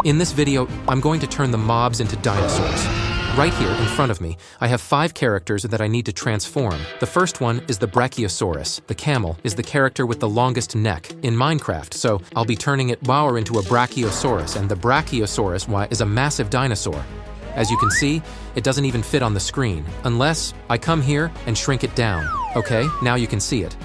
In this video, I'm going to turn the mobs into dinosaurs. Right here in front of me, I have 5 characters that I need to transform. The first one is the brachiosaurus. The camel is the character with the longest neck in Minecraft, so I'll be turning it into a brachiosaurus, and the brachiosaurus is a massive dinosaur. As you can see, it doesn't even fit on the screen, unless I come here and shrink it down. Okay, now you can see it.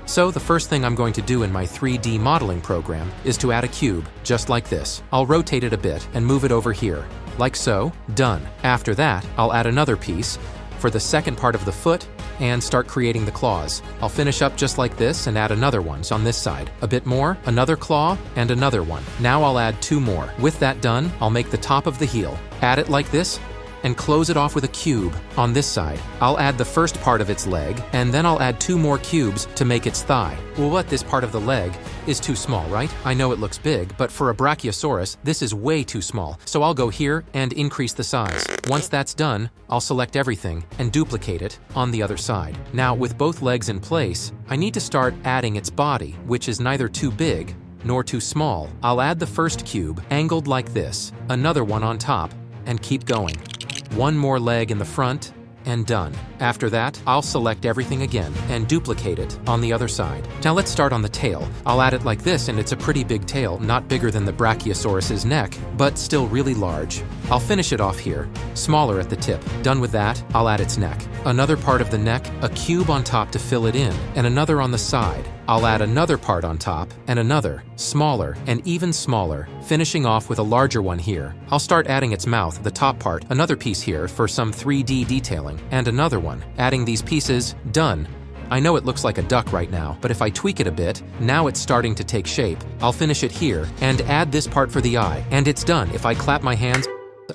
So the first thing I'm going to do in my 3D modeling program is to add a cube, just like this. I'll rotate it a bit and move it over here. Like so, done. After that, I'll add another piece for the second part of the foot and start creating the claws. I'll finish up just like this and add another one on this side. A bit more, another claw, and another one. Now I'll add 2 more. With that done, I'll make the top of the heel. Add it like this, and close it off with a cube on this side. I'll add the first part of its leg, and then I'll add 2 more cubes to make its thigh. Well, this part of the leg is too small, right? I know it looks big, but for a brachiosaurus, this is way too small. So I'll go here and increase the size. Once that's done, I'll select everything and duplicate it on the other side. Now, with both legs in place, I need to start adding its body, which is neither too big nor too small. I'll add the first cube, angled like this, another one on top, and keep going. 1 more leg in the front, and done. After that, I'll select everything again and duplicate it on the other side. Now let's start on the tail. I'll add it like this, and it's a pretty big tail, not bigger than the brachiosaurus's neck, but still really large. I'll finish it off here, smaller at the tip. Done with that, I'll add its neck. Another part of the neck, a cube on top to fill it in, and another on the side. I'll add another part on top, and another, smaller, and even smaller, finishing off with a larger one here. I'll start adding its mouth, the top part, another piece here for some 3D detailing, and another one. Adding these pieces, done. I know it looks like a duck right now, but if I tweak it a bit, now it's starting to take shape. I'll finish it here, and add this part for the eye, and it's done. If I clap my hands,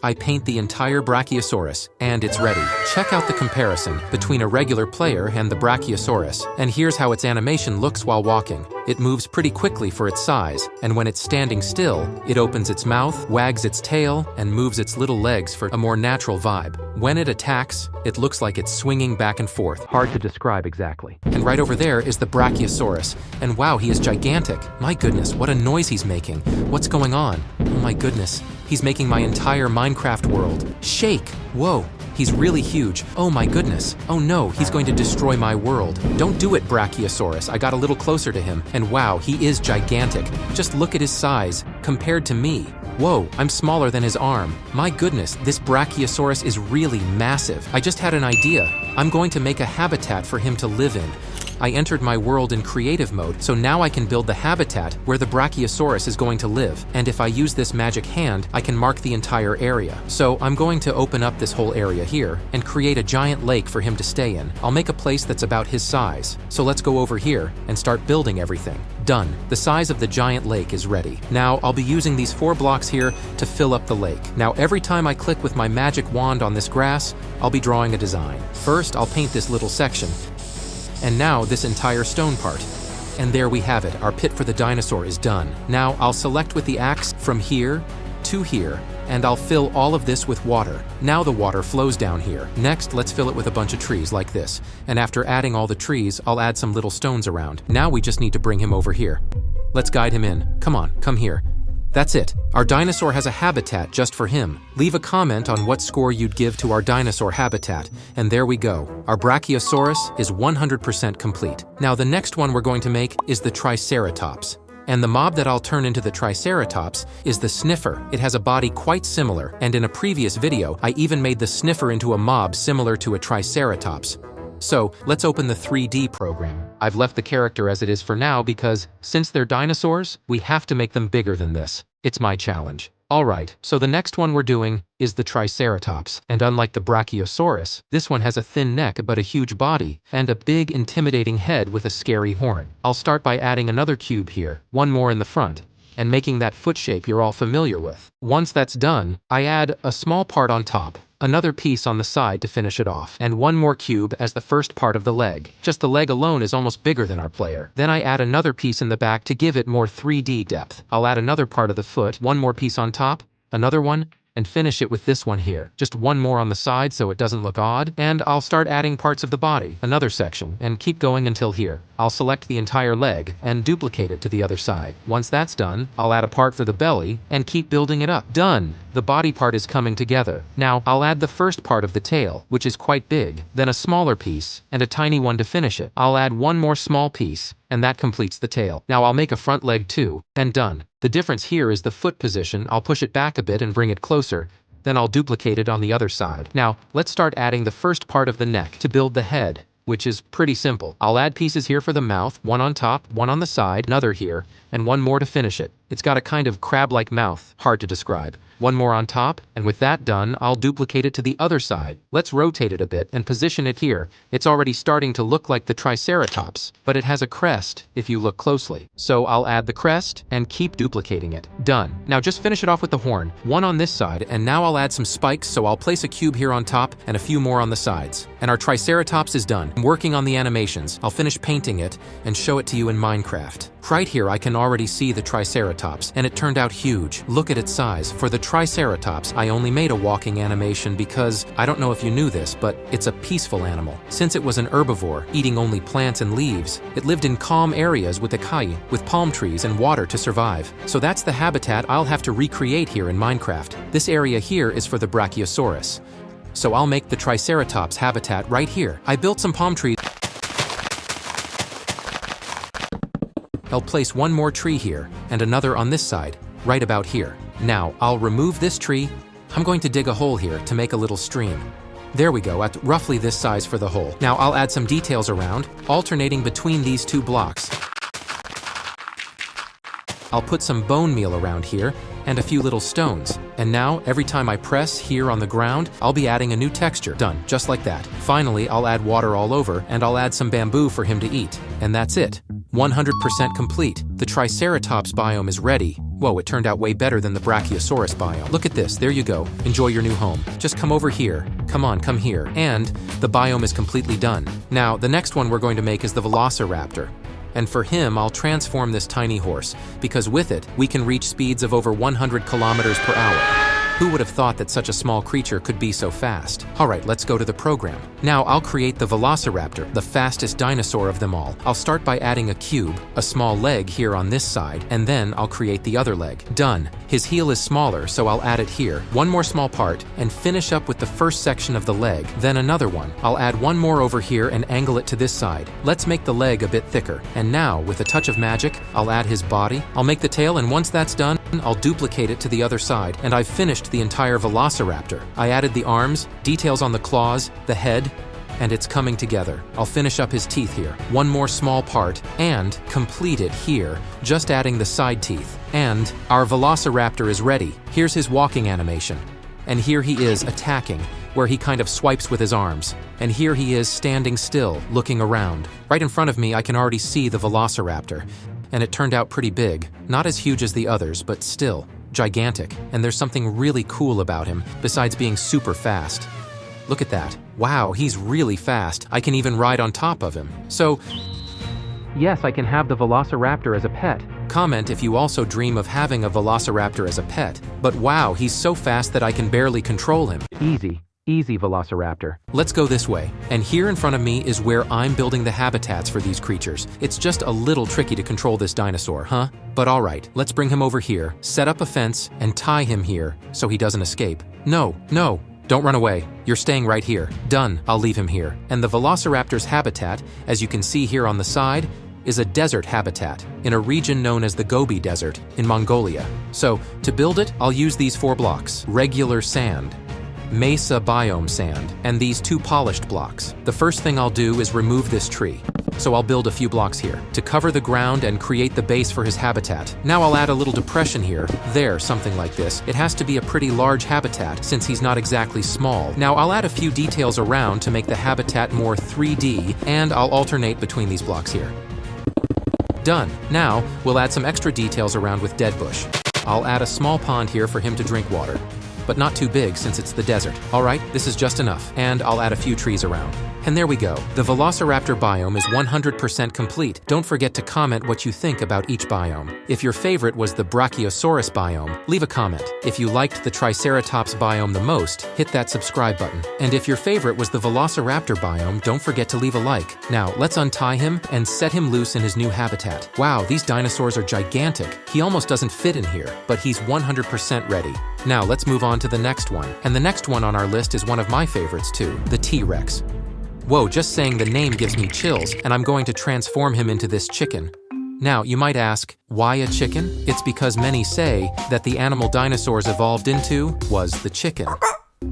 I paint the entire brachiosaurus, and it's ready. Check out the comparison between a regular player and the brachiosaurus, and here's how its animation looks while walking. It moves pretty quickly for its size, and when it's standing still, it opens its mouth, wags its tail, and moves its little legs for a more natural vibe. When it attacks, it looks like it's swinging back and forth. Hard to describe exactly. And right over there is the brachiosaurus, and wow, he is gigantic. My goodness, what a noise he's making. What's going on? Oh my goodness. He's making my entire Minecraft world shake. Whoa, he's really huge. Oh my goodness. Oh no, he's going to destroy my world. Don't do it, Brachiosaurus. I got a little closer to him, and wow, he is gigantic. Just look at his size compared to me. Whoa, I'm smaller than his arm. My goodness, this Brachiosaurus is really massive. I just had an idea. I'm going to make a habitat for him to live in. I entered my world in creative mode, so now I can build the habitat where the Brachiosaurus is going to live. And if I use this magic hand, I can mark the entire area. So I'm going to open up this whole area here and create a giant lake for him to stay in. I'll make a place that's about his size. So let's go over here and start building everything. Done. The size of the giant lake is ready. Now I'll be using these 4 blocks here to fill up the lake. Now every time I click with my magic wand on this grass, I'll be drawing a design. First, I'll paint this little section. And now this entire stone part. And there we have it, our pit for the dinosaur is done. Now I'll select with the axe from here to here, and I'll fill all of this with water. Now the water flows down here. Next, let's fill it with a bunch of trees like this. And after adding all the trees, I'll add some little stones around. Now we just need to bring him over here. Let's guide him in. Come on, come here. That's it. Our dinosaur has a habitat just for him. Leave a comment on what score you'd give to our dinosaur habitat. And there we go. Our Brachiosaurus is 100% complete. Now the next one we're going to make is the Triceratops. And the mob that I'll turn into the Triceratops is the sniffer. It has a body quite similar, and in a previous video, I even made the sniffer into a mob similar to a Triceratops. So let's open the 3D program. I've left the character as it is for now because, since they're dinosaurs, we have to make them bigger than this. It's my challenge. Alright, so the next one we're doing is the Triceratops. And unlike the Brachiosaurus, this one has a thin neck but a huge body, and a big intimidating head with a scary horn. I'll start by adding another cube here, 1 more in the front, and making that foot shape you're all familiar with. Once that's done, I add a small part on top, another piece on the side to finish it off, and 1 more cube as the first part of the leg. Just the leg alone is almost bigger than our player. Then I add another piece in the back to give it more 3D depth. I'll add another part of the foot, 1 more piece on top, another one, and finish it with this one here. Just 1 more on the side so it doesn't look odd, and I'll start adding parts of the body, another section, and keep going until here. I'll select the entire leg and duplicate it to the other side. Once that's done, I'll add a part for the belly and keep building it up. Done! The body part is coming together. Now, I'll add the first part of the tail, which is quite big, then a smaller piece, and a tiny one to finish it. I'll add one more small piece, and that completes the tail. Now I'll make a front leg too, and done. The difference here is the foot position. I'll push it back a bit and bring it closer. Then I'll duplicate it on the other side. Now, let's start adding the first part of the neck to build the head, which is pretty simple. I'll add pieces here for the mouth, one on top, one on the side, another here, and one more to finish it. It's got a kind of crab-like mouth, hard to describe. One more on top, and with that done, I'll duplicate it to the other side. Let's rotate it a bit and position it here. It's already starting to look like the Triceratops, but it has a crest if you look closely. So I'll add the crest and keep duplicating it. Done. Now just finish it off with the horn, one on this side, and now I'll add some spikes, so I'll place a cube here on top and a few more on the sides. And our Triceratops is done. I'm working on the animations. I'll finish painting it and show it to you in Minecraft. Right here I can already see the Triceratops, and it turned out huge. Look at its size. For the Triceratops, I only made a walking animation because, I don't know if you knew this, but it's a peaceful animal. Since it was an herbivore, eating only plants and leaves, it lived in calm areas with acai, with palm trees and water to survive. So that's the habitat I'll have to recreate here in Minecraft. This area here is for the brachiosaurus. So I'll make the Triceratops habitat right here. I built some palm trees. I'll place one more tree here, and another on this side, right about here. Now, I'll remove this tree. I'm going to dig a hole here to make a little stream. There we go, at roughly this size for the hole. Now I'll add some details around, alternating between these two blocks. I'll put some bone meal around here, and a few little stones. And now, every time I press here on the ground, I'll be adding a new texture. Done, just like that. Finally, I'll add water all over, and I'll add some bamboo for him to eat. And that's it. 100% complete. The Triceratops biome is ready. Whoa, it turned out way better than the brachiosaurus biome. Look at this, there you go. Enjoy your new home. Just come over here. Come on, come here. And the biome is completely done. Now, the next one we're going to make is the Velociraptor. And for him, I'll transform this tiny horse, because with it, we can reach speeds of over 100 kilometers per hour. Who would have thought that such a small creature could be so fast? Alright, let's go to the program. Now I'll create the Velociraptor, the fastest dinosaur of them all. I'll start by adding a cube, a small leg here on this side, and then I'll create the other leg. Done. His heel is smaller, so I'll add it here, one more small part, and finish up with the first section of the leg, then another one. I'll add one more over here and angle it to this side. Let's make the leg a bit thicker. And now, with a touch of magic, I'll add his body. I'll make the tail, and once that's done, I'll duplicate it to the other side, and I've finished the entire Velociraptor. I added the arms, details on the claws, the head, and it's coming together. I'll finish up his teeth here, one more small part, and complete it here, just adding the side teeth. And our Velociraptor is ready. Here's his walking animation. And here he is attacking, where he kind of swipes with his arms. And here he is standing still, looking around. Right in front of me, I can already see the Velociraptor. And it turned out pretty big. Not as huge as the others, but still gigantic. And there's something really cool about him, besides being super fast. Look at that. Wow, he's really fast. I can even ride on top of him. So, yes, I can have the Velociraptor as a pet. Comment if you also dream of having a Velociraptor as a pet. But wow, he's so fast that I can barely control him. Easy, Velociraptor. Let's go this way. And here in front of me is where I'm building the habitats for these creatures. It's just a little tricky to control this dinosaur, huh? But alright, let's bring him over here, set up a fence, and tie him here so he doesn't escape. No, don't run away. You're staying right here. Done, I'll leave him here. And the Velociraptor's habitat, as you can see here on the side, is a desert habitat in a region known as the Gobi Desert in Mongolia. So, to build it, I'll use these 4 blocks. Regular sand, mesa biome sand, and these 2 polished blocks. The first thing I'll do is remove this tree. So I'll build a few blocks here to cover the ground and create the base for his habitat. Now I'll add a little depression here, there, something like this. It has to be a pretty large habitat since he's not exactly small. Now I'll add a few details around to make the habitat more 3D, and I'll alternate between these blocks here. Done. Now we'll add some extra details around with dead bush. I'll add a small pond here for him to drink water. but not too big since it's the desert. Alright, this is just enough, and I'll add a few trees around. And there we go. The Velociraptor biome is 100% complete. Don't forget to comment what you think about each biome. If your favorite was the brachiosaurus biome, leave a comment. If you liked the Triceratops biome the most, hit that subscribe button. And if your favorite was the Velociraptor biome, don't forget to leave a like. Now, let's untie him and set him loose in his new habitat. Wow, these dinosaurs are gigantic. He almost doesn't fit in here, but he's 100% ready. Now, let's move on to the next one. And the next one on our list is one of my favorites too, the T-Rex. Whoa, just saying the name gives me chills, and I'm going to transform him into this chicken. Now, you might ask, why a chicken? It's because many say that the animal dinosaurs evolved into was the chicken.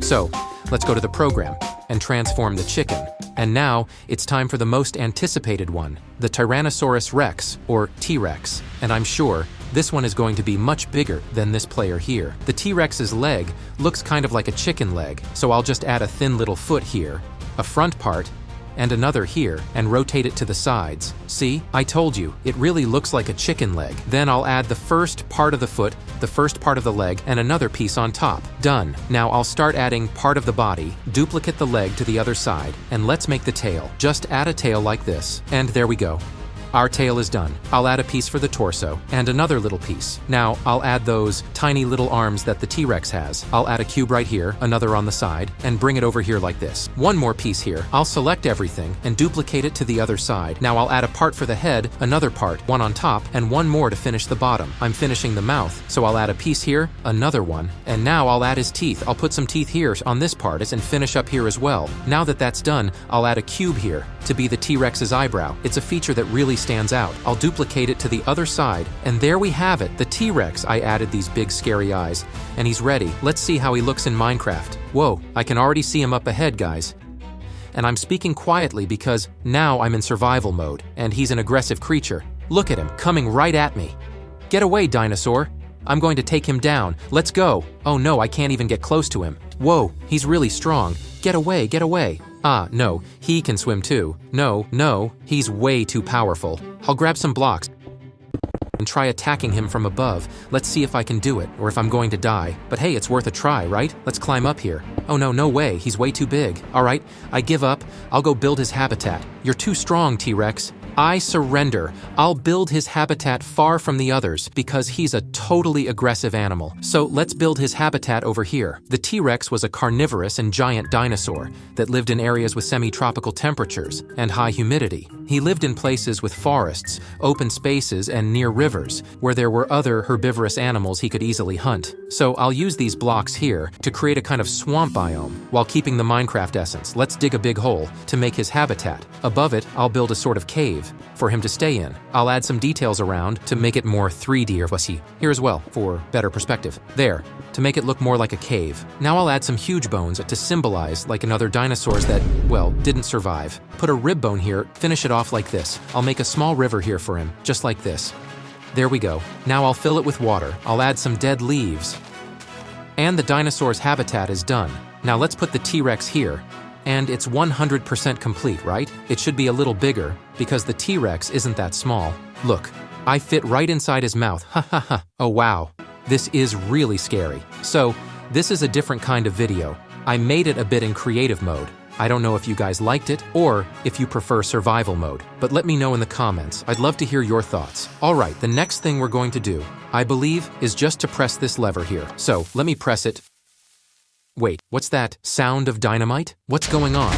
So, let's go to the program and transform the chicken. And now, it's time for the most anticipated one, the Tyrannosaurus Rex, or T-Rex. And I'm sure this one is going to be much bigger than this player here. The T-Rex's leg looks kind of like a chicken leg, so I'll just add a thin little foot here, a front part, and another here, and rotate it to the sides. See? I told you, it really looks like a chicken leg. Then I'll add the first part of the foot, the first part of the leg, and another piece on top. Done. Now I'll start adding part of the body, duplicate the leg to the other side, and let's make the tail. Just add a tail like this, and there we go. Our tail is done. I'll add a piece for the torso, and another little piece. Now, I'll add those tiny little arms that the T-Rex has. I'll add a cube right here, another on the side, and bring it over here like this. One more piece here. I'll select everything and duplicate it to the other side. Now I'll add a part for the head, another part, one on top, and one more to finish the bottom. I'm finishing the mouth, so I'll add a piece here, another one, and now I'll add his teeth. I'll put some teeth here on this part and finish up here as well. Now that that's done, I'll add a cube here to be the T-Rex's eyebrow. It's a feature that really stands out. I'll duplicate it to the other side, and there we have it, the T-Rex. I added these big scary eyes, and he's ready. Let's see how he looks in Minecraft. Whoa, I can already see him up ahead, guys. And I'm speaking quietly because now I'm in survival mode, and he's an aggressive creature. Look at him, coming right at me. Get away, dinosaur. I'm going to take him down. Let's go. Oh no, I can't even get close to him. Whoa, he's really strong. Get away, get away. Ah, no, he can swim too. No, he's way too powerful. I'll grab some blocks and try attacking him from above. Let's see if I can do it, or if I'm going to die. But hey, it's worth a try, right? Let's climb up here. Oh no way, he's way too big. Alright, I give up. I'll go build his habitat. You're too strong, T-Rex. I surrender. I'll build his habitat far from the others because he's a totally aggressive animal. So let's build his habitat over here. The T-Rex was a carnivorous and giant dinosaur that lived in areas with semi-tropical temperatures and high humidity. He lived in places with forests, open spaces, and near rivers, where there were other herbivorous animals he could easily hunt. So I'll use these blocks here to create a kind of swamp biome while keeping the Minecraft essence. Let's dig a big hole to make his habitat. Above it, I'll build a sort of cave for him to stay in. I'll add some details around to make it more 3D or here as well for better perspective. There, to make it look more like a cave. Now I'll add some huge bones to symbolize like another dinosaurs that, well, didn't survive. Put a rib bone here, finish it off like this. I'll make a small river here for him, just like this. There we go. Now I'll fill it with water. I'll add some dead leaves. And the dinosaur's habitat is done. Now let's put the T-Rex here. And it's 100% complete, right? It should be a little bigger, because the T-Rex isn't that small. Look, I fit right inside his mouth, ha ha ha. Oh wow, this is really scary. So, this is a different kind of video. I made it a bit in creative mode. I don't know if you guys liked it, or if you prefer survival mode, but let me know in the comments. I'd love to hear your thoughts. Alright, the next thing we're going to do, I believe, is just to press this lever here. So, let me press it. Wait, what's that? Sound of dynamite? What's going on?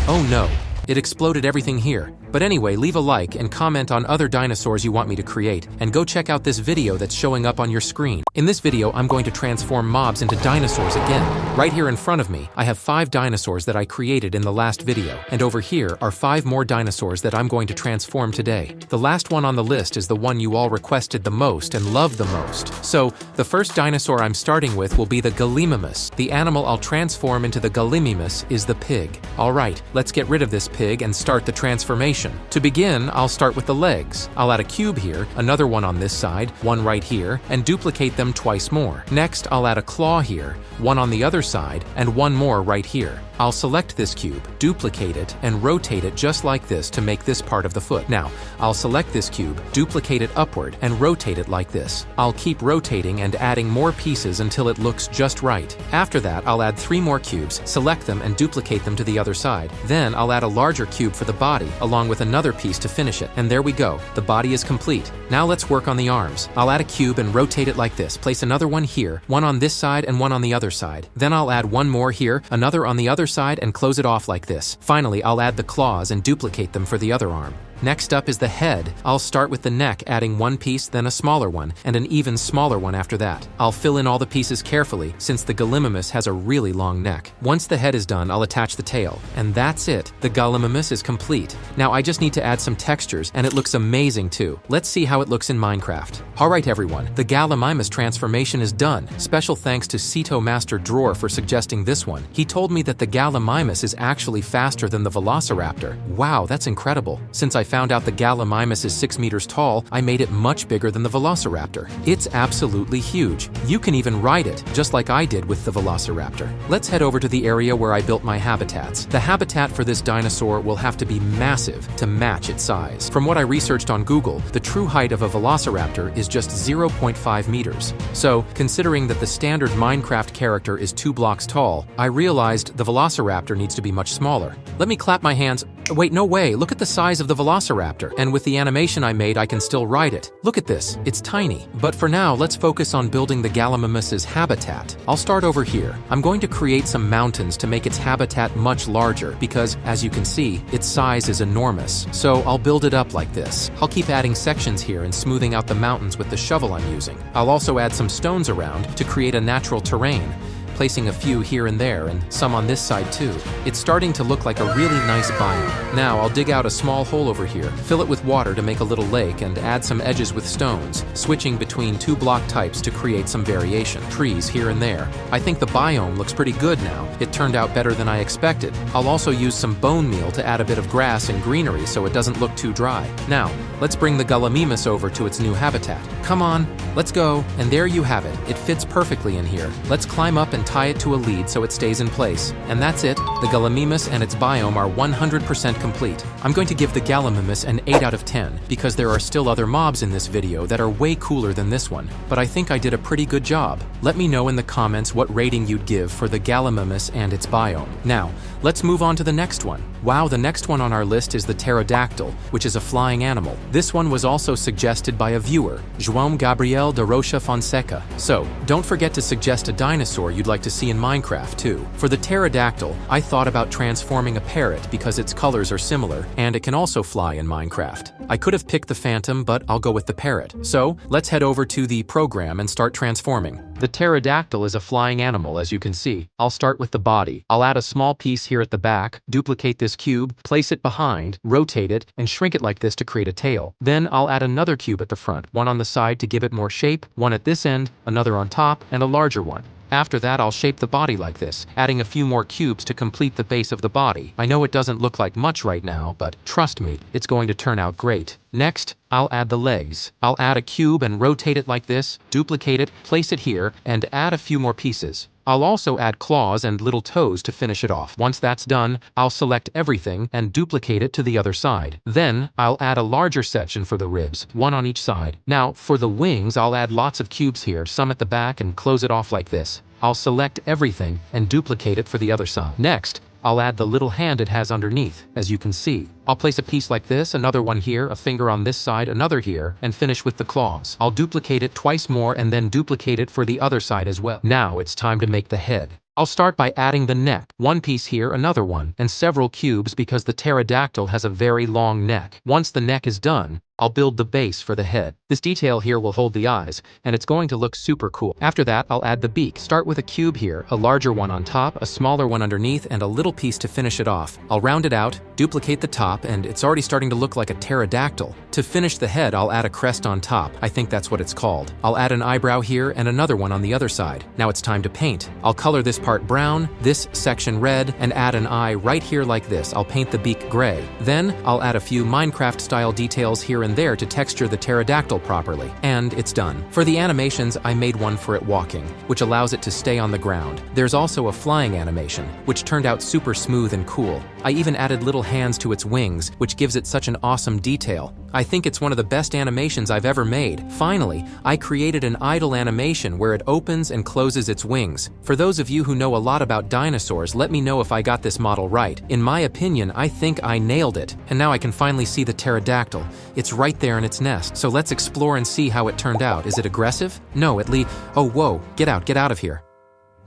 Oh no, it exploded everything here. But anyway, leave a like and comment on other dinosaurs you want me to create, and go check out this video that's showing up on your screen. In this video, I'm going to transform mobs into dinosaurs again. Right here in front of me, I have 5 dinosaurs that I created in the last video, and over here are 5 more dinosaurs that I'm going to transform today. The last one on the list is the one you all requested the most and loved the most. So, the first dinosaur I'm starting with will be the Galamimus. The animal I'll transform into the Galamimus is the pig. Alright, let's get rid of this pig and start the transformation. To begin, I'll start with the legs. I'll add a cube here, another one on this side, one right here, and duplicate them twice more. Next, I'll add a claw here, one on the other side, and one more right here. I'll select this cube, duplicate it, and rotate it just like this to make this part of the foot. Now, I'll select this cube, duplicate it upward, and rotate it like this. I'll keep rotating and adding more pieces until it looks just right. After that, I'll add 3 more cubes, select them, and duplicate them to the other side. Then I'll add a larger cube for the body, along with another piece to finish it. And there we go. The body is complete. Now let's work on the arms. I'll add a cube and rotate it like this. Place another one here, one on this side and one on the other side. Then I'll add one more here, another on the other side, and close it off like this. Finally, I'll add the claws and duplicate them for the other arm. Next up is the head. I'll start with the neck, adding one piece, then a smaller one, and an even smaller one after that. I'll fill in all the pieces carefully, since the Galamimus has a really long neck. Once the head is done, I'll attach the tail. And that's it. The Galamimus is complete. Now I just need to add some textures, and it looks amazing too. Let's see how it looks in Minecraft. Alright everyone, the Galamimus transformation is done. Special thanks to Cito Master Drawer for suggesting this one. He told me that the Galamimus is actually faster than the Velociraptor. Wow, that's incredible. Since I found out the Galamimus is 6 meters tall, I made it much bigger than the Velociraptor. It's absolutely huge. You can even ride it, just like I did with the Velociraptor. Let's head over to the area where I built my habitats. The habitat for this dinosaur will have to be massive to match its size. From what I researched on Google, the true height of a Velociraptor is just 0.5 meters. So, considering that the standard Minecraft character is 2 blocks tall, I realized the Velociraptor needs to be much smaller. Let me clap my hands. Wait, no way, look at the size of the Velociraptor, and with the animation I made, I can still ride it. Look at this, it's tiny. But for now, let's focus on building the Galamimus's habitat. I'll start over here. I'm going to create some mountains to make its habitat much larger, because, as you can see, its size is enormous. So I'll build it up like this. I'll keep adding sections here and smoothing out the mountains with the shovel I'm using. I'll also add some stones around to create a natural terrain, placing a few here and there, and some on this side too. It's starting to look like a really nice biome. Now I'll dig out a small hole over here, fill it with water to make a little lake, and add some edges with stones, switching between 2 block types to create some variation. Trees here and there. I think the biome looks pretty good now. It turned out better than I expected. I'll also use some bone meal to add a bit of grass and greenery so it doesn't look too dry. Now, let's bring the Galamimus over to its new habitat. Come on, let's go. And there you have it. It fits perfectly in here. Let's climb up and tie it to a lead so it stays in place. And that's it. The Galamimus and its biome are 100% complete. I'm going to give the Galamimus an 8 out of 10 because there are still other mobs in this video that are way cooler than this one, but I think I did a pretty good job. Let me know in the comments what rating you'd give for the Galamimus and its biome. Now, let's move on to the next one. Wow, the next one on our list is the Pterodactyl, which is a flying animal. This one was also suggested by a viewer, João Gabriel de Rocha Fonseca. So, don't forget to suggest a dinosaur you'd like to see in Minecraft too. For the Pterodactyl, I thought about transforming a parrot because its colors are similar, and it can also fly in Minecraft. I could have picked the phantom, but I'll go with the parrot. So, let's head over to the program and start transforming. The Pterodactyl is a flying animal, as you can see. I'll start with the body. I'll add a small piece here at the back, duplicate this cube, place it behind, rotate it, and shrink it like this to create a tail. Then I'll add another cube at the front, one on the side to give it more shape, one at this end, another on top, and a larger one. After that, I'll shape the body like this, adding a few more cubes to complete the base of the body. I know it doesn't look like much right now, but trust me, it's going to turn out great. Next, I'll add the legs. I'll add a cube and rotate it like this, duplicate it, place it here, and add a few more pieces. I'll also add claws and little toes to finish it off. Once that's done, I'll select everything and duplicate it to the other side. Then, I'll add a larger section for the ribs, one on each side. Now, for the wings, I'll add lots of cubes here, some at the back, and close it off like this. I'll select everything and duplicate it for the other side. Next, I'll add the little hand it has underneath, as you can see. I'll place a piece like this, another one here, a finger on this side, another here, and finish with the claws. I'll duplicate it twice more and then duplicate it for the other side as well. Now it's time to make the head. I'll start by adding the neck. One piece here, another one, and several cubes because the Pterodactyl has a very long neck. Once the neck is done, I'll build the base for the head. This detail here will hold the eyes, and it's going to look super cool. After that, I'll add the beak. Start with a cube here, a larger one on top, a smaller one underneath, and a little piece to finish it off. I'll round it out, duplicate the top, and it's already starting to look like a pterodactyl. To finish the head, I'll add a crest on top. I think that's what it's called. I'll add an eyebrow here and another one on the other side. Now it's time to paint. I'll color this part brown, this section red, and add an eye right here like this. I'll paint the beak gray. Then I'll add a few Minecraft-style details here and there to texture the pterodactyl properly. And it's done. For the animations, I made one for it walking, which allows it to stay on the ground. There's also a flying animation, which turned out super smooth and cool. I even added little hands to its wings, which gives it such an awesome detail. I think it's one of the best animations I've ever made. Finally, I created an idle animation where it opens and closes its wings. For those of you who know a lot about dinosaurs, let me know if I got this model right. In my opinion, I think I nailed it. And now I can finally see the pterodactyl. It's right there in its nest. So let's explore and see how it turned out. Is it aggressive? No, at least... Oh, whoa, get out of here.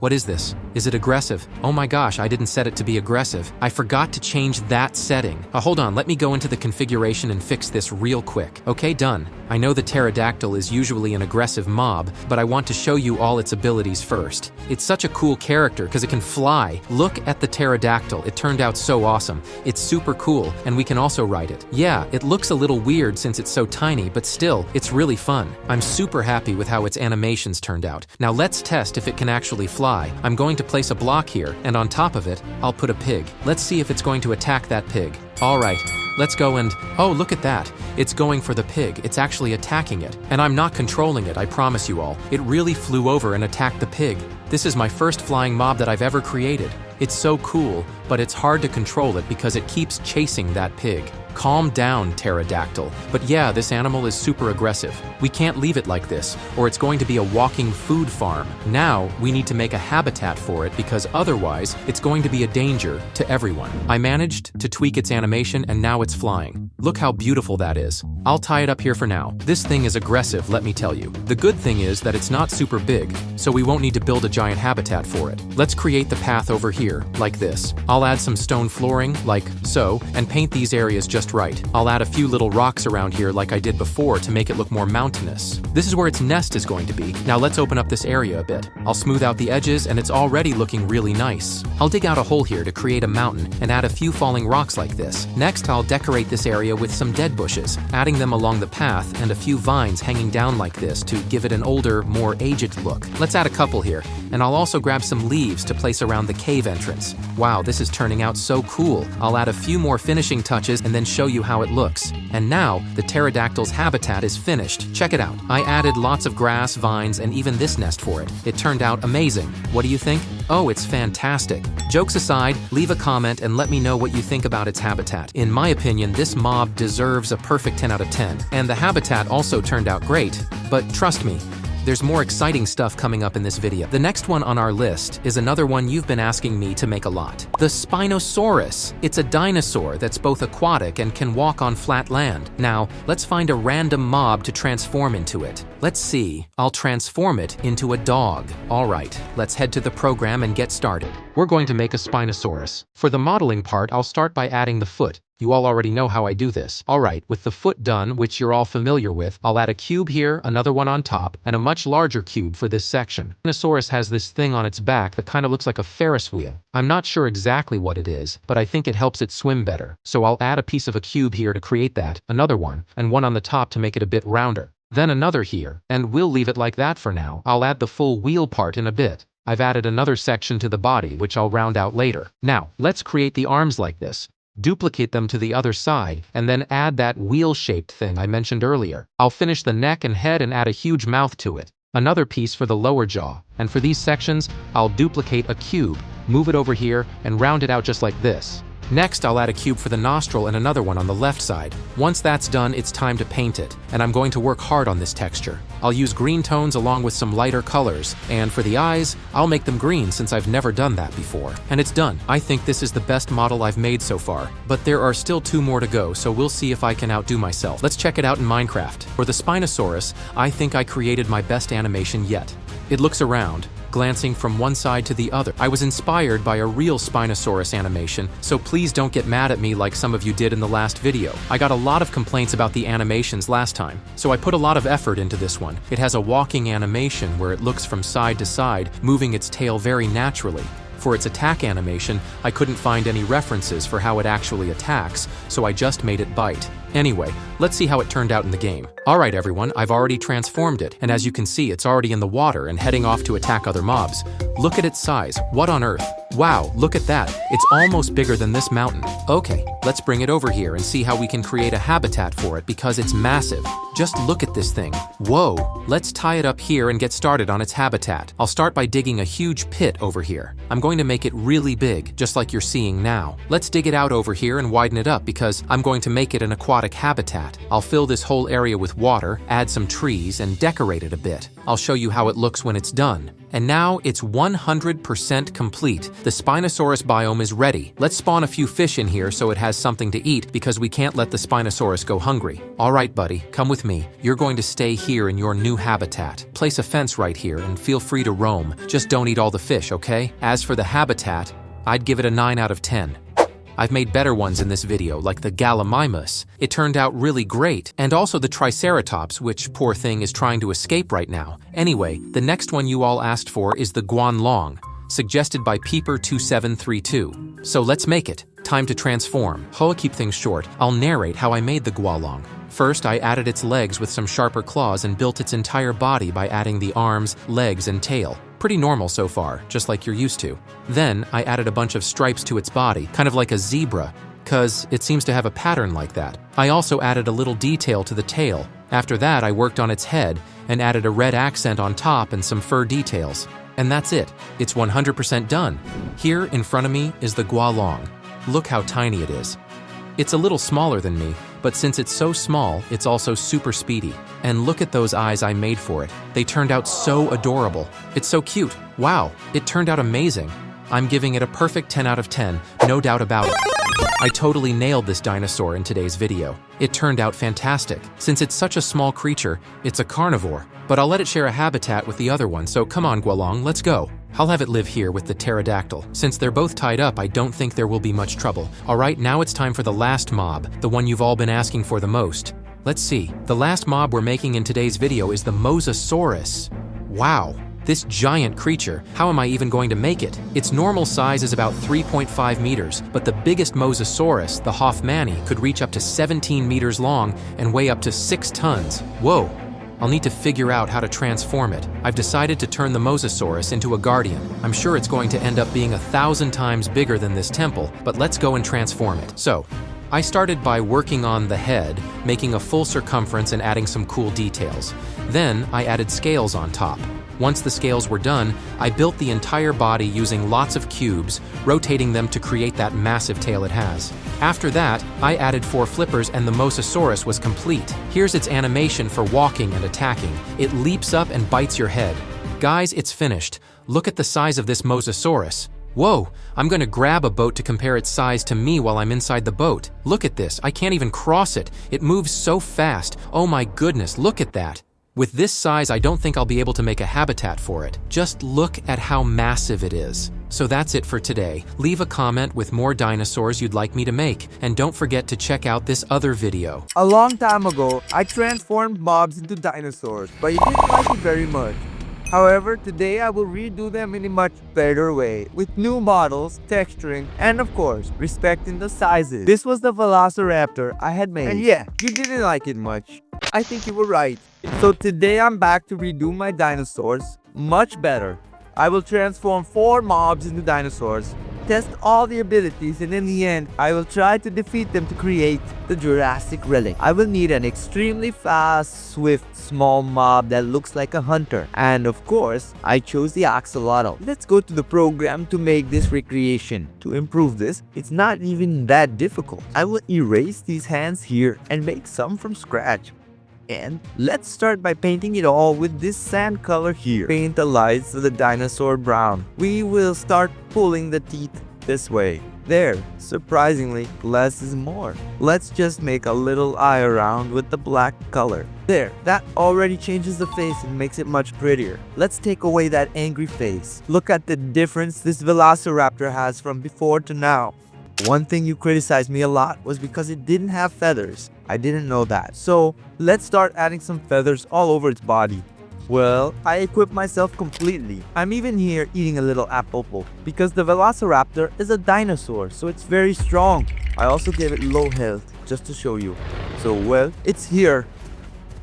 What is this? Is it aggressive? Oh my gosh, I didn't set it to be aggressive. I forgot to change that setting. Hold on, let me go into the configuration and fix this real quick. Okay, done. I know the pterodactyl is usually an aggressive mob, but I want to show you all its abilities first. It's such a cool character because it can fly. Look at the pterodactyl, it turned out so awesome. It's super cool, and we can also ride it. Yeah, it looks a little weird since it's so tiny, but still, it's really fun. I'm super happy with how its animations turned out. Now let's test if it can actually fly. I'm going to place a block here, and on top of it, I'll put a pig. Let's see if it's going to attack that pig. All right, let's go and... Oh, look at that. It's going for the pig. It's actually attacking it. And I'm not controlling it, I promise you all. It really flew over and attacked the pig. This is my first flying mob that I've ever created. It's so cool, but it's hard to control it because it keeps chasing that pig. Calm down, pterodactyl. But yeah, this animal is super aggressive. We can't leave it like this, or it's going to be a walking food farm. Now, we need to make a habitat for it because otherwise, it's going to be a danger to everyone. I managed to tweak its animation and now it's flying. Look how beautiful that is. I'll tie it up here for now. This thing is aggressive, let me tell you. The good thing is that it's not super big, so we won't need to build a giant habitat for it. Let's create the path over here, like this. I'll add some stone flooring, like so, and paint these areas just right. I'll add a few little rocks around here like I did before to make it look more mountainous. This is where its nest is going to be. Now let's open up this area a bit. I'll smooth out the edges and it's already looking really nice. I'll dig out a hole here to create a mountain and add a few falling rocks like this. Next, I'll decorate this area with some dead bushes, adding them along the path and a few vines hanging down like this to give it an older, more aged look. Let's add a couple here, and I'll also grab some leaves to place around the cave entrance. Wow, this is turning out so cool. I'll add a few more finishing touches and then show you how it looks. And now, the pterodactyl's habitat is finished. Check it out. I added lots of grass, vines, and even this nest for it. It turned out amazing. What do you think? Oh, it's fantastic. Jokes aside, leave a comment and let me know what you think about its habitat. In my opinion, this mob deserves a perfect 10 out of 10. And the habitat also turned out great. But trust me, there's more exciting stuff coming up in this video. The next one on our list is another one you've been asking me to make a lot. The Spinosaurus. It's a dinosaur that's both aquatic and can walk on flat land. Now, let's find a random mob to transform into it. Let's see. I'll transform it into a dog. All right, let's head to the program and get started. We're going to make a Spinosaurus. For the modeling part, I'll start by adding the foot. You all already know how I do this. All right, with the foot done, which you're all familiar with, I'll add a cube here, another one on top, and a much larger cube for this section. Spinosaurus has this thing on its back that kind of looks like a Ferris wheel. I'm not sure exactly what it is, but I think it helps it swim better. So I'll add a piece of a cube here to create that, another one, and one on the top to make it a bit rounder. Then another here, and we'll leave it like that for now. I'll add the full wheel part in a bit. I've added another section to the body, which I'll round out later. Now, let's create the arms like this. Duplicate them to the other side, and then add that wheel-shaped thing I mentioned earlier. I'll finish the neck and head and add a huge mouth to it. Another piece for the lower jaw. And for these sections, I'll duplicate a cube, move it over here, and round it out just like this. Next, I'll add a cube for the nostril and another one on the left side. Once that's done, it's time to paint it, and I'm going to work hard on this texture. I'll use green tones along with some lighter colors, and for the eyes, I'll make them green since I've never done that before. And it's done. I think this is the best model I've made so far, but there are still 2 more to go, so we'll see if I can outdo myself. Let's check it out in Minecraft. For the Spinosaurus, I think I created my best animation yet. It looks around, glancing from one side to the other. I was inspired by a real Spinosaurus animation, so please don't get mad at me like some of you did in the last video. I got a lot of complaints about the animations last time, so I put a lot of effort into this one. It has a walking animation where it looks from side to side, moving its tail very naturally. For its attack animation, I couldn't find any references for how it actually attacks, so I just made it bite. Anyway, let's see how it turned out in the game. Alright everyone, I've already transformed it, and as you can see, it's already in the water and heading off to attack other mobs. Look at its size. What on earth? Wow, look at that. It's almost bigger than this mountain. Okay, let's bring it over here and see how we can create a habitat for it because it's massive. Just look at this thing. Whoa, let's tie it up here and get started on its habitat. I'll start by digging a huge pit over here. I'm going to make it really big, just like you're seeing now. Let's dig it out over here and widen it up because I'm going to make it an aquatic habitat. I'll fill this whole area with water, add some trees, and decorate it a bit. I'll show you how it looks when it's done. And now it's 100% complete. The Spinosaurus biome is ready. Let's spawn a few fish in here so it has something to eat because we can't let the Spinosaurus go hungry. All right, buddy, come with me. You're going to stay here in your new habitat. Place a fence right here and feel free to roam. Just don't eat all the fish, okay? As for the habitat, I'd give it a 9 out of 10. I've made better ones in this video, like the Galamimus. It turned out really great, and also the Triceratops, which, poor thing, is trying to escape right now. Anyway, the next one you all asked for is the Guan Long, suggested by Peeper2732. So let's make it. Time to transform. I'll keep things short. I'll narrate how I made the Guan Long. First, I added its legs with some sharper claws and built its entire body by adding the arms, legs, and tail. Pretty normal so far, just like you're used to. Then, I added a bunch of stripes to its body, kind of like a zebra, cause it seems to have a pattern like that. I also added a little detail to the tail. After that, I worked on its head and added a red accent on top and some fur details. And that's it. It's 100% done. Here, in front of me, is the Guan Long. Look how tiny it is. It's a little smaller than me, but since it's so small, it's also super speedy. And look at those eyes I made for it. They turned out so adorable. It's so cute. Wow, it turned out amazing. I'm giving it a perfect 10 out of 10, no doubt about it. I totally nailed this dinosaur in today's video. It turned out fantastic. Since it's such a small creature, it's a carnivore. But I'll let it share a habitat with the other one, so come on, Guan Long, let's go. I'll have it live here with the pterodactyl. Since they're both tied up, I don't think there will be much trouble. Alright, now it's time for the last mob, the one you've all been asking for the most. Let's see. The last mob we're making in today's video is the Mosasaurus. Wow. This giant creature, how am I even going to make it? Its normal size is about 3.5 meters, but the biggest Mosasaurus, the Hoffmanni, could reach up to 17 meters long and weigh up to 6 tons. Whoa! I'll need to figure out how to transform it. I've decided to turn the Mosasaurus into a guardian. I'm sure it's going to end up being 1,000 times bigger than this temple, but let's go and transform it. So, I started by working on the head, making a full circumference and adding some cool details. Then, I added scales on top. Once the scales were done, I built the entire body using lots of cubes, rotating them to create that massive tail it has. After that, I added 4 flippers and the Mosasaurus was complete. Here's its animation for walking and attacking. It leaps up and bites your head. Guys, it's finished. Look at the size of this Mosasaurus. Whoa, I'm gonna grab a boat to compare its size to me while I'm inside the boat. Look at this, I can't even cross it. It moves so fast. Oh my goodness, look at that. With this size, I don't think I'll be able to make a habitat for it. Just look at how massive it is. So that's it for today. Leave a comment with more dinosaurs you'd like me to make, and don't forget to check out this other video. A long time ago, I transformed mobs into dinosaurs, but you didn't like it very much. However, today I will redo them in a much better way, with new models, texturing, and of course, respecting the sizes. This was the Velociraptor I had made. And yeah, you didn't like it much. I think you were right. So today I'm back to redo my dinosaurs much better. I will transform 4 mobs into dinosaurs, test all the abilities, and in the end, I will try to defeat them to create the Jurassic relic. I will need an extremely fast, swift, small mob that looks like a hunter. And of course, I chose the axolotl. Let's go to the program to make this recreation. To improve this, it's not even that difficult. I will erase these hands here and make some from scratch. And let's start by painting it all with this sand color here. Paint the lights of the dinosaur brown. We will start pulling the teeth this way. There, surprisingly, less is more. Let's just make a little eye around with the black color. There, that already changes the face and makes it much prettier. Let's take away that angry face. Look at the difference this Velociraptor has from before to now. One thing you criticized me a lot was because it didn't have feathers. I didn't know that. So let's start adding some feathers all over its body. Well, I equipped myself completely. I'm even here eating a little apple because the Velociraptor is a dinosaur, so it's very strong. I also gave it low health just to show you. So, well, it's here.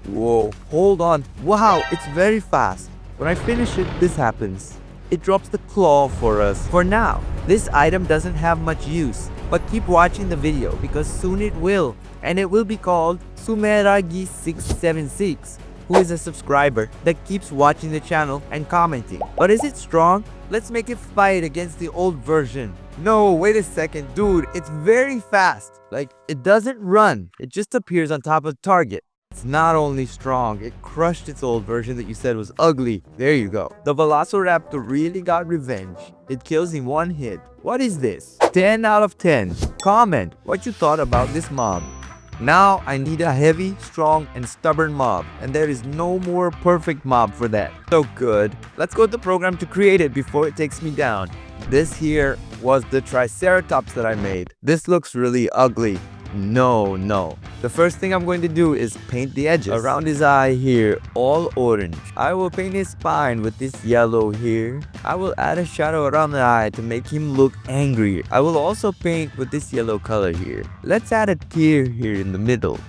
Whoa, hold on. Wow, it's very fast. When I finish it, this happens. It drops the claw for us. For now, this item doesn't have much use, but keep watching the video because soon it will. And it will be called Sumeragi676, who is a subscriber that keeps watching the channel and commenting. But is it strong? Let's make it fight against the old version. No, wait a second, dude, it's very fast. Like, it doesn't run, it just appears on top of the target. It's not only strong, it crushed its old version that you said was ugly. There you go. The Velociraptor really got revenge. It kills in one hit. What is this? 10 out of 10. Comment what you thought about this mob. Now I need a heavy, strong, and stubborn mob, and there is no more perfect mob for that. So good. Let's go to the program to create it before it takes me down. This here was the Triceratops that I made. This looks really ugly. No. The first thing I'm going to do is paint the edges around his eye here, all orange. I will paint his spine with this yellow here. I will add a shadow around the eye to make him look angry. I will also paint with this yellow color here. Let's add a tear here in the middle.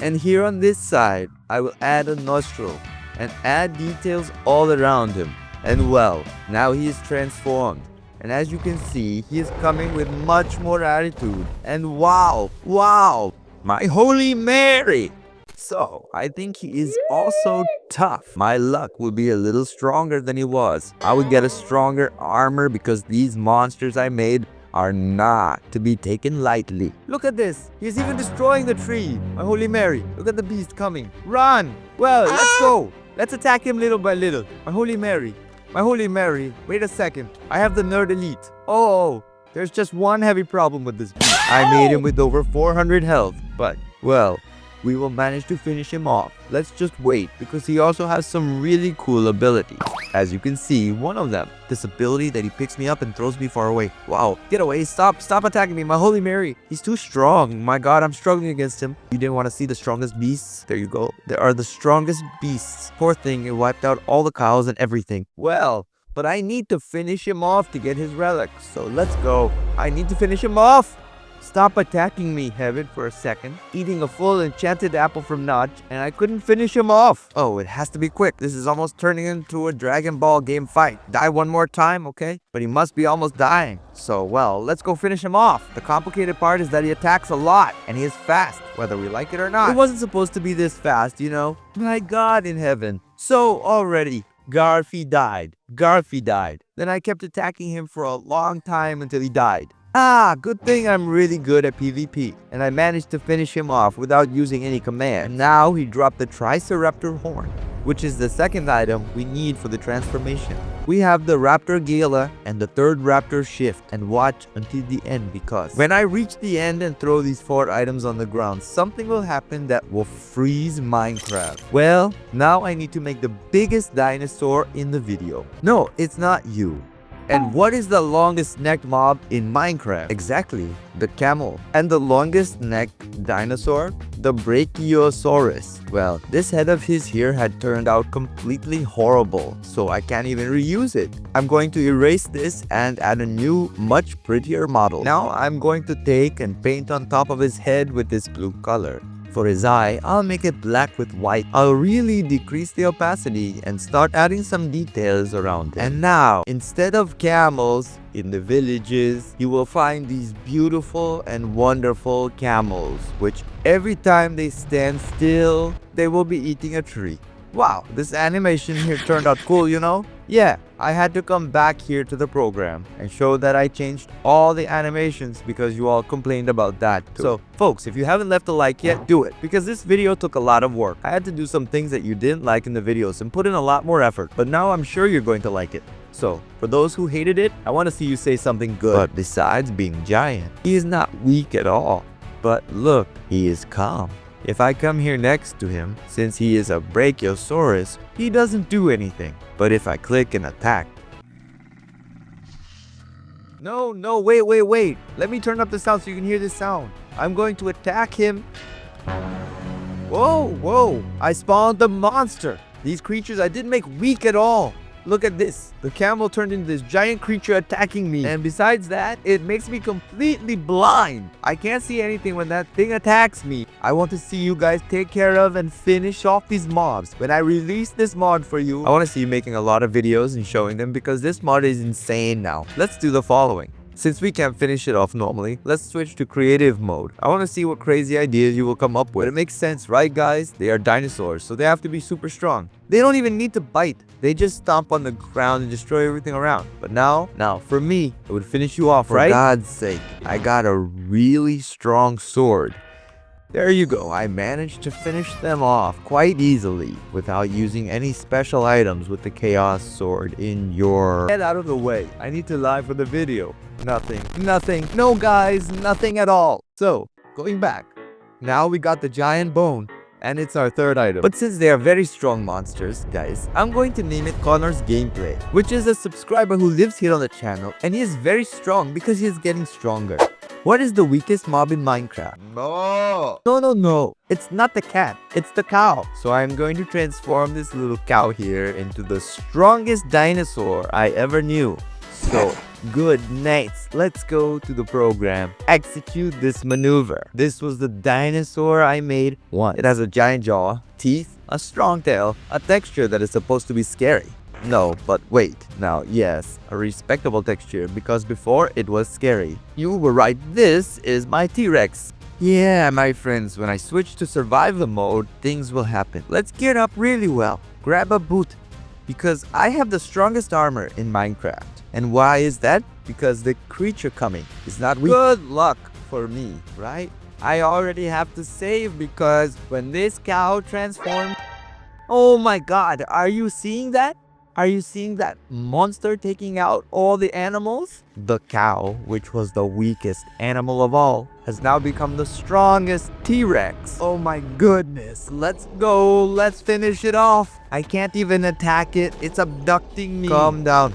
And here on this side, I will add a nostril and add details all around him. And well, now he is transformed. And as you can see, he is coming with much more attitude. And wow, my Holy Mary! So, I think he is also tough. My luck will be a little stronger than he was. I would get a stronger armor because these monsters I made are not to be taken lightly. Look at this. He's even destroying the tree. My Holy Mary, look at the beast coming. Run! Well, let's go. Let's attack him little by little. My Holy Mary. My Holy Mary, wait a second. I have the Nerd Elite. Oh, there's just one heavy problem with this beast. I made him with over 400 health, but, well, we will manage to finish him off. Let's just wait, because he also has some really cool abilities. As you can see, one of them, this ability that he picks me up and throws me far away. Wow, get away, stop attacking me, my Holy Mary. He's too strong. My God, I'm struggling against him. You didn't want to see the strongest beasts? There you go. There are the strongest beasts. Poor thing, it wiped out all the cows and everything. Well, but I need to finish him off to get his relic. So let's go. I need to finish him off. Stop attacking me, Heaven, for a second. Eating a full enchanted apple from Notch, and I couldn't finish him off. Oh, it has to be quick. This is almost turning into a Dragon Ball game fight. Die one more time, okay? But he must be almost dying. So, well, let's go finish him off. The complicated part is that he attacks a lot, and he is fast, whether we like it or not. It wasn't supposed to be this fast, you know? My God in heaven. So, already, Garfy died. Then I kept attacking him for a long time until he died. Good thing I'm really good at PvP, and I managed to finish him off without using any command. Now he dropped the Triceratops horn, which is the second item we need for the transformation. We have the Raptor Gala and the third Raptor Shift, and watch until the end because when I reach the end and throw these 4 items on the ground, something will happen that will freeze Minecraft. Well, now I need to make the biggest dinosaur in the video. No, it's not you. And what is the longest necked mob in Minecraft? Exactly, the camel. And the longest necked dinosaur? The brachiosaurus. Well, this head of his here had turned out completely horrible, so I can't even reuse it. I'm going to erase this and add a new, much prettier model. Now I'm going to take and paint on top of his head with this blue color. For his eye, I'll make it black with white. I'll really decrease the opacity and start adding some details around it. And now, instead of camels in the villages, you will find these beautiful and wonderful camels, which every time they stand still, they will be eating a tree. Wow, this animation here turned out cool, you know? Yeah, I had to come back here to the program and show that I changed all the animations because you all complained about that too. So, folks, if you haven't left a like yet, do it because this video took a lot of work. I had to do some things that you didn't like in the videos and put in a lot more effort, but now I'm sure you're going to like it. So, for those who hated it, I want to see you say something good. But besides being giant, he is not weak at all. But look, he is calm. If I come here next to him, since he is a brachiosaurus, he doesn't do anything. But if I click and attack... No, wait. Let me turn up the sound so you can hear this sound. I'm going to attack him. Whoa. I spawned the monster. These creatures I didn't make weak at all. Look at this. The camel turned into this giant creature attacking me. And besides that, it makes me completely blind. I can't see anything when that thing attacks me. I want to see you guys take care of and finish off these mobs. When I release this mod for you, I want to see you making a lot of videos and showing them because this mod is insane now. Let's do the following. Since we can't finish it off normally, let's switch to creative mode. I want to see what crazy ideas you will come up with. It makes sense, right guys? They are dinosaurs, so they have to be super strong. They don't even need to bite. They just stomp on the ground and destroy everything around. But now, for me, it would finish you off, right? For God's sake, I got a really strong sword. There you go, I managed to finish them off quite easily without using any special items with the Chaos Sword in your... Get out of the way, I need to lie for the video. Nothing, no guys, nothing at all. So, going back, now we got the giant bone and it's our third item. But since they are very strong monsters, guys, I'm going to name it Connor's Gameplay, which is a subscriber who lives here on the channel and he is very strong because he is getting stronger. What is the weakest mob in Minecraft? No. It's not the cat. It's the cow. So I'm going to transform this little cow here into the strongest dinosaur I ever knew. So, good night. Let's go to the program. Execute this maneuver. This was the dinosaur I made once. It has a giant jaw, teeth, a strong tail, a texture that is supposed to be scary. No, but wait. Now, yes, a respectable texture because before it was scary. You were right, this is my T-Rex. Yeah, my friends, when I switch to survival mode, things will happen. Let's gear up really well. Grab a boot because I have the strongest armor in Minecraft. And why is that? Because the creature coming is not weak. Good luck for me, right? I already have to save because when this cow transforms... Oh my god, are you seeing that? Are you seeing that monster taking out all the animals? The cow, which was the weakest animal of all, has now become the strongest T-Rex. Oh my goodness. Let's go. Let's finish it off. I can't even attack it. It's abducting me. Calm down.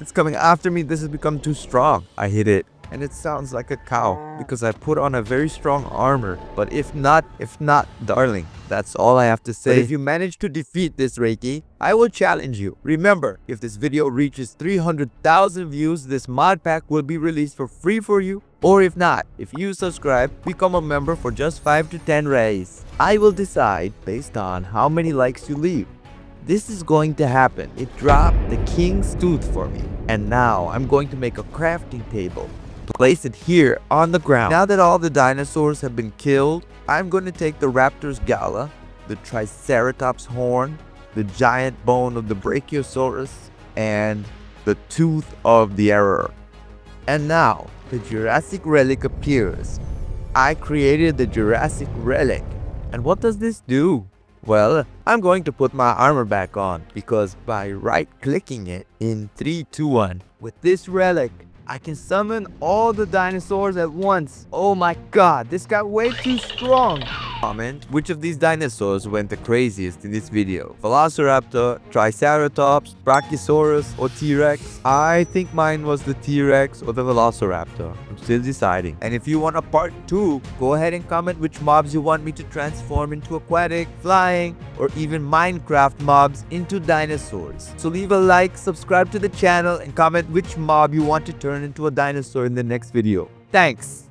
It's coming after me. This has become too strong. I hit it. And it sounds like a cow because I put on a very strong armor. But if not, darling, that's all I have to say. But if you manage to defeat this Reiki, I will challenge you. Remember, if this video reaches 300,000 views, this mod pack will be released for free for you. Or if not, if you subscribe, become a member for just 5 to 10 rays. I will decide based on how many likes you leave. This is going to happen. It dropped the king's tooth for me. And now I'm going to make a crafting table. Place it here on the ground. Now that all the dinosaurs have been killed, I'm going to take the raptor's gala, the Triceratops horn, the giant bone of the brachiosaurus, and the tooth of the error. And now the Jurassic relic appears. I created the Jurassic relic. And what does this do? Well, I'm going to put my armor back on because by right-clicking it in 3, 2, 1, with this relic, I can summon all the dinosaurs at once. Oh my god, this got way too strong. Comment which of these dinosaurs went the craziest in this video. Velociraptor, Triceratops, Brachiosaurus, or T-Rex? I think mine was the T-Rex or the Velociraptor. I'm still deciding. And if you want a part 2, go ahead and comment which mobs you want me to transform into aquatic, flying, or even Minecraft mobs into dinosaurs. So leave a like, subscribe to the channel, and comment which mob you want to turn into a dinosaur in the next video. Thanks!